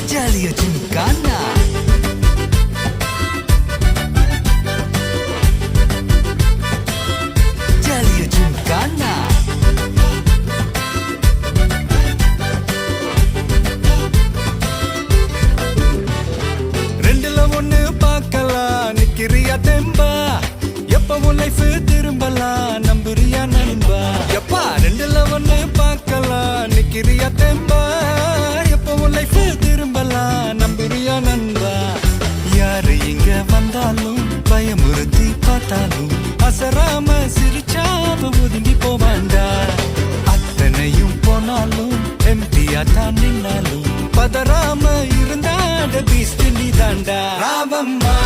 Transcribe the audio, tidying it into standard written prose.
ஜாலியா ஜிம்கானா ஜாலியா ஜிம்கானா ரெண்டுல ஒண்ணு பார்க்கலாம் நிக்கிறியா தெம்பா எப்பவும் லைஃப் திரும்பலாம் நம்புறியா நண்பா எப்பா ரெண்டுல ஒண்ணு பார்க்கலாம் நிக்கிறியா தெம்பா எப்பவும் லைஃப் திரும்பலாம் நம்புறியா நண்பா யாரு இங்க வந்தாலும் பயமுறுத்தி பார்த்தாலும் அசராம சிரிச்சாம ஒதுங்கி போவாண்டா அத்தனையும் போனாலும் எம்டியா தான் நின்னாலும் பதறாம இருந்தாட பீஸ்ட் நீ தாண்டா ராவம்மா